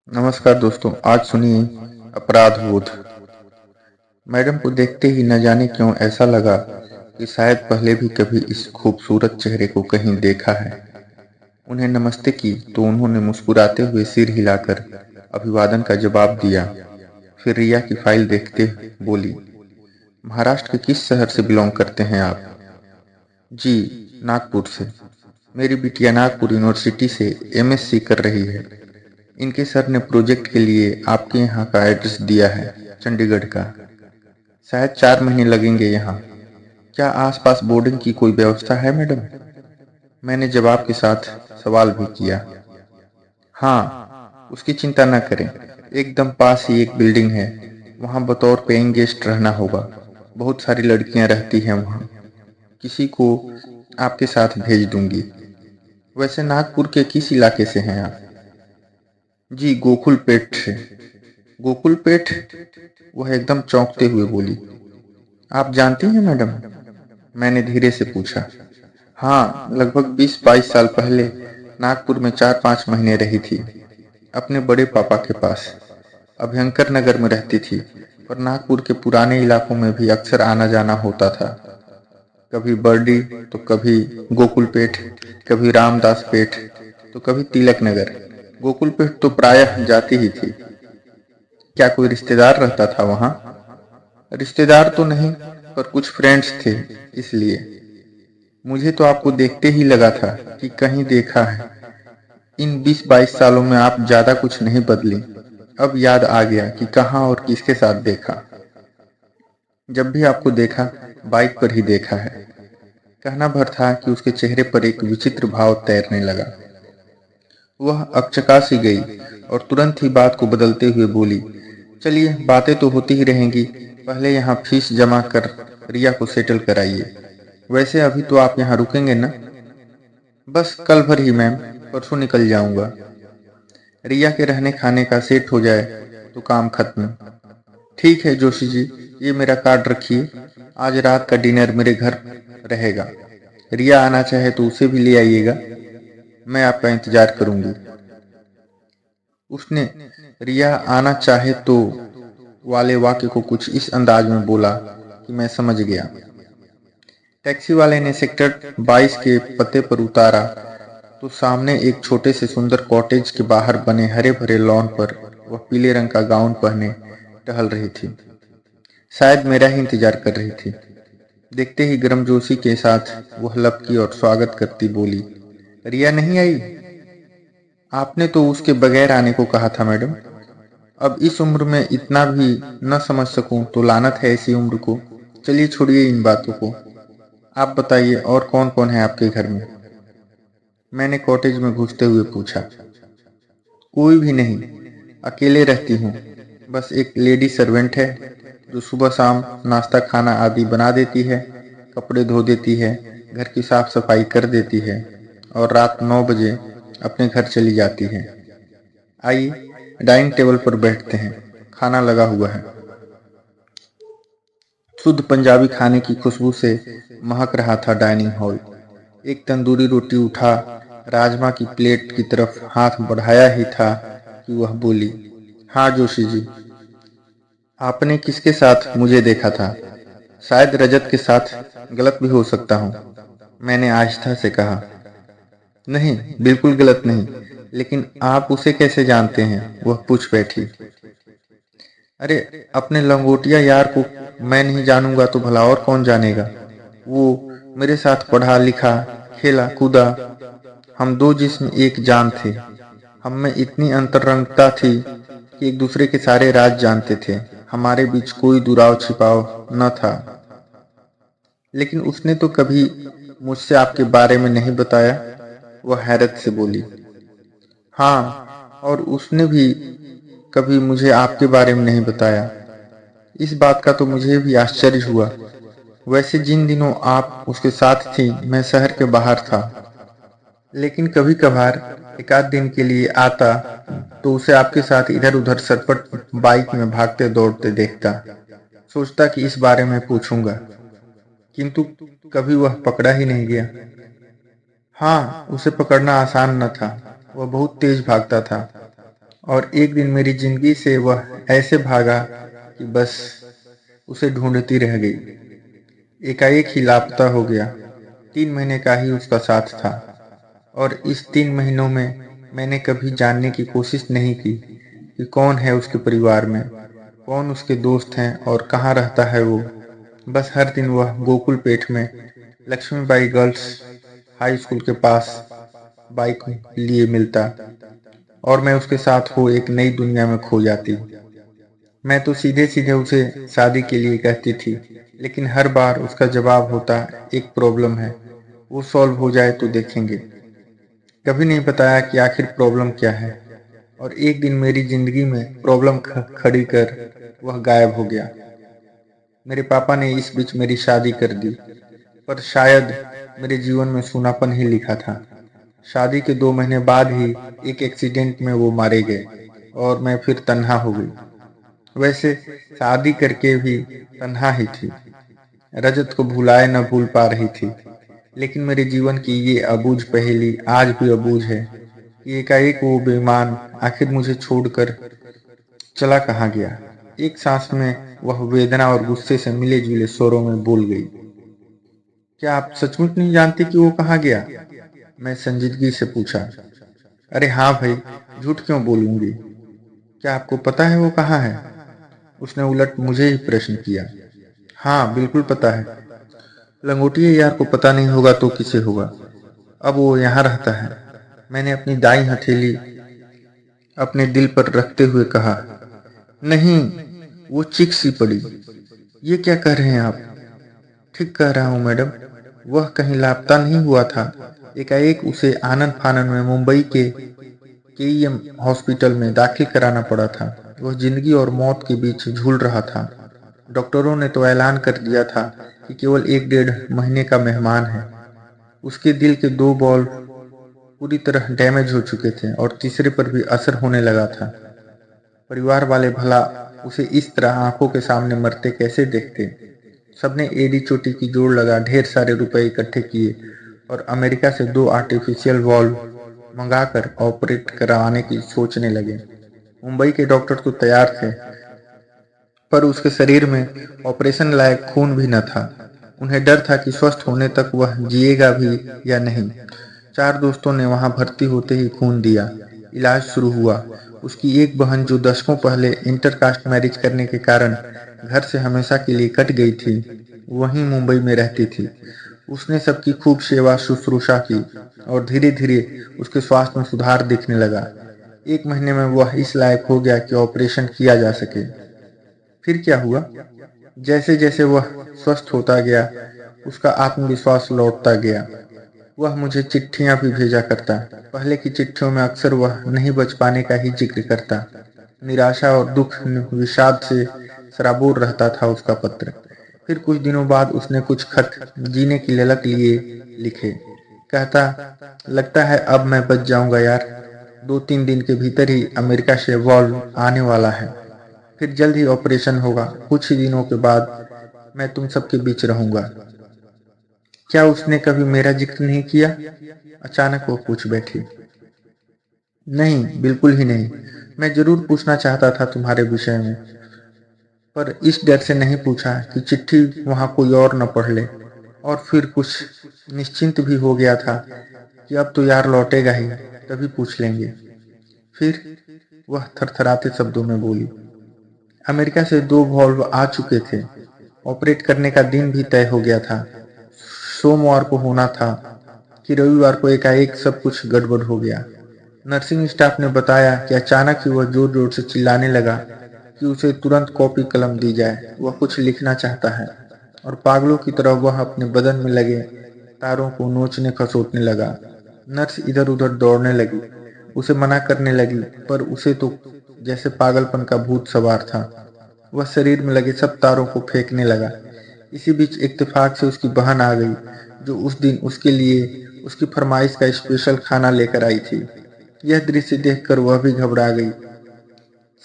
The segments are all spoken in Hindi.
नमस्कार दोस्तों, आज सुनिए अपराध बोध। मैडम को देखते ही न जाने क्यों ऐसा लगा कि शायद पहले भी कभी इस खूबसूरत चेहरे को कहीं देखा है। उन्हें नमस्ते की तो उन्होंने मुस्कुराते हुए सिर हिलाकर अभिवादन का जवाब दिया। फिर रिया की फाइल देखते बोली, महाराष्ट्र के किस शहर से बिलोंग करते हैं आप? जी, नागपुर से। मेरी बिटिया नागपुर यूनिवर्सिटी से एमएससी कर रही है। इनके सर ने प्रोजेक्ट के लिए आपके यहाँ का एड्रेस दिया है, चंडीगढ़ का। शायद 4 महीने लगेंगे यहाँ। क्या आसपास बोर्डिंग की कोई व्यवस्था है मैडम? मैंने जवाब के साथ सवाल भी किया। हाँ, उसकी चिंता न करें। एकदम पास ही एक बिल्डिंग है, वहाँ बतौर पेइंग गेस्ट रहना होगा। बहुत सारी लड़कियां रहती हैं वहाँ। किसी को आपके साथ भेज दूंगी। वैसे नागपुर के किस इलाके से हैं आप? जी, गोकुल पेट से। गोकुल पेट? वह एकदम चौंकते हुए बोली। आप जानती हैं मैडम? मैंने धीरे से पूछा। हाँ, लगभग 20-22 साल पहले नागपुर में 4-5 महीने रही थी, अपने बड़े पापा के पास। अभयंकर नगर में रहती थी, पर नागपुर के पुराने इलाकों में भी अक्सर आना जाना होता था। कभी बर्डी तो कभी गोकुल पेट, कभी रामदास पेट तो कभी तिलक नगर। गोकुल पेट तो प्रायः जाती ही थी। क्या कोई रिश्तेदार रहता था वहाँ? रिश्तेदार तो नहीं, पर कुछ फ्रेंड्स थे, इसलिए। मुझे तो आपको देखते ही लगा था कि कहीं देखा है। इन 20-22 सालों में आप ज्यादा कुछ नहीं बदली। अब याद आ गया कि कहाँ और किसके साथ देखा। जब भी आपको देखा, बाइक पर ही देखा है। कहना भर था कि उसके चेहरे पर एक विचित्र भाव तैरने लगा। वह अकचका सी गई और तुरंत ही बात को बदलते हुए बोली, चलिए, बातें तो होती ही रहेंगी। पहले यहाँ फीस जमा कर रिया को सेटल कराइए। वैसे अभी तो आप यहाँ रुकेंगे ना? बस कल भर ही मैम, परसों निकल जाऊंगा। रिया के रहने खाने का सेट हो जाए तो काम खत्म। ठीक है जोशी जी, ये मेरा कार्ड रखिए। आज रात का डिनर मेरे घर रहेगा। रिया आना चाहे तो उसे भी ले आइएगा। मैं आपका इंतजार करूंगी। उसने रिया आना चाहे तो वाले वाक्य को कुछ इस अंदाज में बोला कि मैं समझ गया। टैक्सी वाले ने सेक्टर 22 के पते पर उतारा तो सामने एक छोटे से सुंदर कॉटेज के बाहर बने हरे भरे लॉन पर वह पीले रंग का गाउन पहने टहल रही थी। शायद मेरा ही इंतजार कर रही थी। देखते ही गर्मजोशी के साथ वह लपकी और स्वागत करती बोली, रिया नहीं आई? आपने तो उसके बगैर आने को कहा था मैडम। अब इस उम्र में इतना भी न समझ सकूं तो लानत है ऐसी उम्र को। चलिए छोड़िए इन बातों को। आप बताइए और कौन कौन है आपके घर में? मैंने कॉटेज में घुसते हुए पूछा। कोई भी नहीं, अकेले रहती हूँ। बस एक लेडी सर्वेंट है जो सुबह शाम नाश्ता खाना आदि बना देती है, कपड़े धो देती है, घर की साफ सफाई कर देती है और रात 9 बजे अपने घर चली जाती है। आइए, डाइनिंग टेबल पर बैठते हैं, खाना लगा हुआ है। शुद्ध पंजाबी खाने की खुशबू से महक रहा था डाइनिंग हॉल। एक तंदूरी रोटी उठा, राजमा की प्लेट की तरफ हाथ बढ़ाया ही था कि वह बोली, हाँ जोशी जी, आपने किसके साथ मुझे देखा था? शायद रजत के साथ, गलत भी हो सकता हूँ। मैंने आहिस्ता से कहा। नहीं, बिल्कुल गलत नहीं, लेकिन आप उसे कैसे जानते हैं? वह पूछ बैठी। अरे, अपने लंगोटिया यार को मैं नहीं जानूंगा तो भला और कौन जानेगा? वो मेरे साथ पढ़ा लिखा, खेला कूदा। हम दो जिस्म एक जान थे। हम में इतनी अंतरंगता थी कि एक दूसरे के सारे राज जानते थे। हमारे बीच कोई दुराव छिपाव न था। लेकिन उसने तो कभी मुझसे आपके बारे में नहीं बताया। वह हैरत से बोली। हाँ, और उसने भी कभी मुझे आपके बारे में नहीं बताया। इस बात का तो मुझे भी आश्चर्य हुआ। वैसे जिन दिनों आप उसके साथ थी मैं शहर के बाहर था, लेकिन कभी कभार एक आध दिन के लिए आता तो उसे आपके साथ इधर उधर सरपट बाइक में भागते दौड़ते देखता। सोचता कि इस बारे में पूछूंगा, किंतु कभी वह पकड़ा ही नहीं गया। हाँ, उसे पकड़ना आसान न था। वह बहुत तेज भागता था और एक दिन मेरी जिंदगी से वह ऐसे भागा कि बस उसे ढूंढती रह गई। एकाएक ही लापता हो गया। 3 महीने का ही उसका साथ था और इस 3 महीनों में मैंने कभी जानने की कोशिश नहीं की कि कौन है उसके परिवार में, कौन उसके दोस्त हैं और कहाँ रहता है वो। बस हर दिन वह गोकुल पेठ में लक्ष्मीबाई गर्ल्स हाई स्कूल के पास बाइक लिए मिलता और मैं उसके साथ हो एक नई दुनिया में खो जाती। मैं तो सीधे सीधे उसे शादी के लिए कहती थी, लेकिन हर बार उसका जवाब होता, एक प्रॉब्लम है, वो सॉल्व हो जाए तो देखेंगे। कभी नहीं बताया कि आखिर प्रॉब्लम क्या है। और एक दिन मेरी जिंदगी में प्रॉब्लम खड़ी कर वह गायब हो गया। मेरे पापा ने इस बीच मेरी शादी कर दी, पर शायद मेरे जीवन में सूनापन ही लिखा था। शादी के 2 महीने बाद ही एक एक्सीडेंट में वो मारे गए और मैं फिर तन्हा हो गई। वैसे शादी करके भी तन्हा ही थी, रजत को भुलाए न भूल पा रही थी। लेकिन मेरे जीवन की ये अबूझ पहेली आज भी अबूझ है कि एकाएक वो बेईमान आखिर मुझे छोड़कर चला कहाँ गया। एक सांस में वह वेदना और गुस्से से मिले जुले स्वरों में बोल गई, क्या आप सचमुच नहीं जानती कि वो कहाँ गया? मैं संजीदगी से पूछा। अरे हाँ भाई, झूठ क्यों बोलूंगी, क्या आपको पता है वो कहाँ है? उसने उलट मुझे ही प्रश्न किया। हाँ बिल्कुल पता है, लंगोटिया यार को पता नहीं होगा तो किसे होगा। अब वो यहाँ रहता है। मैंने अपनी दाईं हथेली अपने दिल पर रखते हुए कहा। नहीं, वो चीख सी पड़ी। ये क्या कह रहे हैं आप? ठीक कह रहा हूँ मैडम, वह कहीं लापता नहीं हुआ था। एकाएक उसे आनन फानन में मुंबई के केईएम हॉस्पिटल में दाखिल कराना पड़ा था। वह जिंदगी और मौत के बीच झूल रहा था। डॉक्टरों ने तो ऐलान कर दिया था कि केवल 1-1.5 महीने का मेहमान है। उसके दिल के 2 बॉल पूरी तरह डैमेज हो चुके थे और तीसरे पर भी असर होने लगा था। परिवार वाले भला उसे इस तरह आंखों के सामने मरते कैसे देखते। सबने एडी चोटी की जोड़ लगा ढेर सारे रुपए इकट्ठे किए और अमेरिका से 2 आर्टिफिशियल वॉल्व मंगाकर ऑपरेट करवाने की सोचने लगे। मुंबई के डॉक्टर तो तैयार थे, पर उसके शरीर में ऑपरेशन लायक खून भी न था। उन्हें डर था कि स्वस्थ होने तक वह जिएगा भी या नहीं। 4 दोस्तों ने वहां भर्ती होते ही खून दिया। इलाज शुरू हुआ। उसकी एक बहन जो दशकों पहले इंटरकास्ट मैरिज करने के कारण घर से हमेशा के लिए कट गई थी, वहीं मुंबई में रहती थी। उसने सबकी खूब सेवा शुश्रूषा की और धीरे धीरे उसके स्वास्थ्य में सुधार दिखने लगा। 1 महीने में वह इस लायक हो गया कि ऑपरेशन किया जा सके। फिर क्या हुआ? जैसे जैसे वह स्वस्थ होता गया, उसका आत्मविश्वास लौटता गया। वह मुझे चिट्ठियां भी भेजा करता। पहले की चिट्ठियों में अक्सर वह नहीं बच पाने का ही जिक्र करता। निराशा और दुख विषाद से सराबोर रहता था उसका पत्र। फिर कुछ दिनों बाद उसने कुछ खत जीने की ललक लिए लिखे। कहता, लगता है अब मैं बच जाऊंगा यार, 2-3 दिन के भीतर ही अमेरिका से वॉल्व आने वाला है, फिर जल्द ही ऑपरेशन होगा। कुछ ही दिनों के बाद मैं तुम सबके बीच रहूंगा। क्या उसने कभी मेरा जिक्र नहीं किया? अचानक वो पूछ बैठी। नहीं, बिल्कुल ही नहीं। मैं जरूर पूछना चाहता था तुम्हारे विषय में, पर इस डर से नहीं पूछा कि चिट्ठी वहां कोई और न पढ़ ले। और फिर कुछ निश्चिंत भी हो गया था कि अब तो यार लौटेगा ही, तभी पूछ लेंगे। फिर वह थरथराते शब्दों में बोली, अमेरिका से 2 वॉल्व आ चुके थे। ऑपरेट करने का दिन भी तय हो गया था। सोमवार को होना था कि रविवार को एकाएक सब कुछ गड़बड़ हो गया। नर्सिंग स्टाफ ने बताया कि अचानक ही वह जोर जोर से चिल्लाने लगा कि उसे तुरंत कॉपी कलम दी जाए, वह कुछ लिखना चाहता है। और पागलों की तरह वह अपने बदन में लगे तारों को नोचने खसोटने लगा। नर्स इधर उधर दौड़ने लगी, उसे मना करने लगी, पर उसे तो जैसे पागलपन का भूत सवार था। वह शरीर में लगे सब तारों को फेंकने लगा। इसी बीच इत्तेफाक से उसकी बहन आ गई, जो उस दिन उसके लिए उसकी फरमाइश का स्पेशल खाना लेकर आई थी। यह दृश्य देखकर वह भी घबरा गई।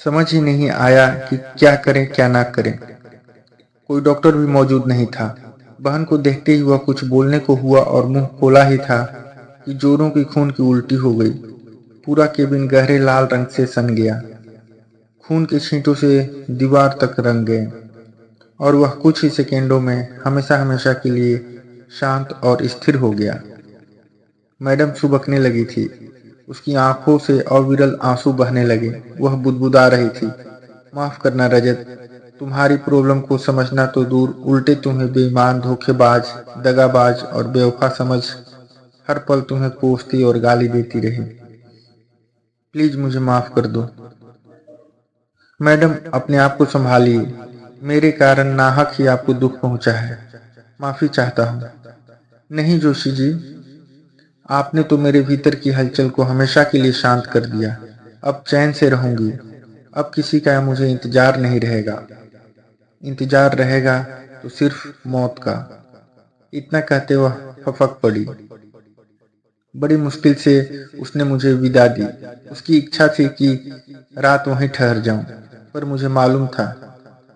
समझ ही नहीं आया कि क्या करें क्या ना करें। कोई डॉक्टर भी मौजूद नहीं था। बहन को देखते ही वह कुछ बोलने को हुआ और मुंह खोला ही था कि जोरों की खून की उल्टी हो गई। पूरा केबिन गहरे लाल रंग से सन गया। खून के छींटों से दीवार तक रंग गए और वह कुछ ही सेकेंडों में हमेशा हमेशा के लिए शांत और स्थिर हो गया। मैडम सुबकने लगी थी। उसकी आंखों से अविरल आंसू बहने लगे। वह बुदबुदा रही थी, माफ करना रजत, तुम्हारी प्रॉब्लम को समझना तो दूर, उल्टे तुम्हें बेईमान, धोखेबाज, दगाबाज और बेवफा समझ हर पल तुम्हें कोसती और गाली देती रही। प्लीज मुझे माफ कर दो। मैडम, अपने आप को संभालिए। मेरे कारण नाहक ही आपको दुख पहुंचा है। माफी चाहता हूँ। नहीं जोशी जी, आपने तो मेरे भीतर की हलचल को हमेशा के लिए शांत कर दिया। अब चैन से रहूंगी। अब किसी का मुझे इंतजार नहीं रहेगा। इंतजार रहेगा तो सिर्फ मौत का। इतना कहते वह फपक पड़ी। बड़ी मुश्किल से उसने मुझे विदा दी। उसकी इच्छा थी कि रात वहीं ठहर जाऊं, पर मुझे मालूम था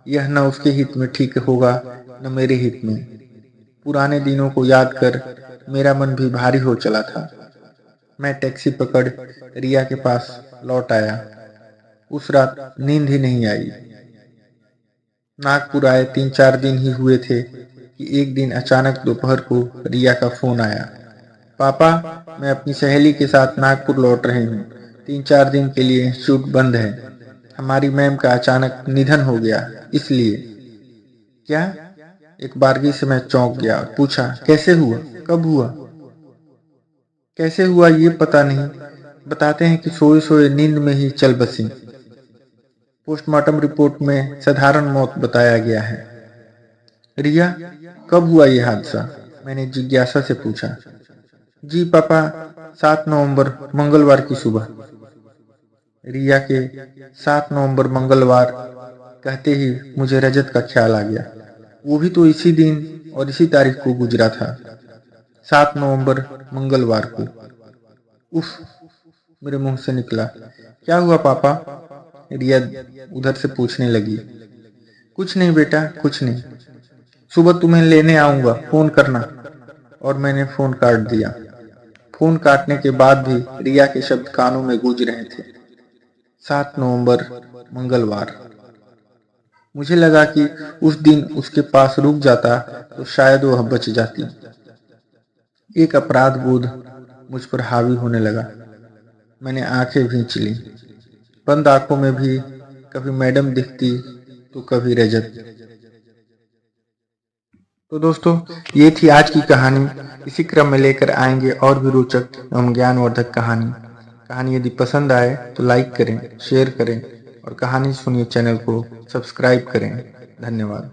यह न उसके हित में ठीक होगा न मेरे हित में। पुराने दिनों को याद कर मेरा मन भी भारी हो चला था। मैं टैक्सी पकड़ रिया के पास लौट आया। उस रात नींद ही नहीं आई। नागपुर आए 3-4 दिन ही हुए थे कि एक दिन अचानक दोपहर को रिया का फोन आया। पापा, मैं अपनी सहेली के साथ नागपुर लौट रही हूँ। 3-4 दिन के लिए इंस्टीट्यूट बंद है। हमारी मैम का अचानक निधन हो गया, इसलिए। क्या? एक बारगी से मैं चौंक गया और पूछा, कैसे हुआ? कब हुआ? कैसे हुआ ये पता नहीं। बताते हैं कि सोए सोए नींद में ही चल बसी। पोस्टमार्टम रिपोर्ट में साधारण मौत बताया गया है। रिया, कब हुआ ये हादसा? मैंने जिज्ञासा से पूछा। जी पापा, 7 नवंबर मंगलवार की सुबह। रिया के 7 नवंबर मंगलवार कहते ही मुझे रजत का ख्याल आ गया। वो भी तो इसी दिन और इसी तारीख को गुजरा था, 7 नवंबर मंगलवार को। उफ, मेरे मुंह से निकला। क्या हुआ पापा? रिया उधर से पूछने लगी। कुछ नहीं बेटा, कुछ नहीं। सुबह तुम्हें लेने आऊंगा, फोन करना। और मैंने फोन काट दिया। फोन काटने के बाद भी रिया के शब्द कानों में गूंज रहे थे। 7 नवंबर मंगलवार। मुझे लगा कि उस दिन उसके पास रुक जाता तो शायद वह बच जाती। एक अपराध बोध मुझ पर हावी होने लगा। मैंने आंखें भींच ली। बंद आंखों में भी कभी मैडम दिखती तो कभी रजत। तो दोस्तों, ये थी आज की कहानी। इसी क्रम में लेकर आएंगे और भी रोचक एवं ज्ञानवर्धक कहानी यदि पसंद आए तो लाइक करें, शेयर करें और कहानी सुनिए चैनल को सब्सक्राइब करें। धन्यवाद।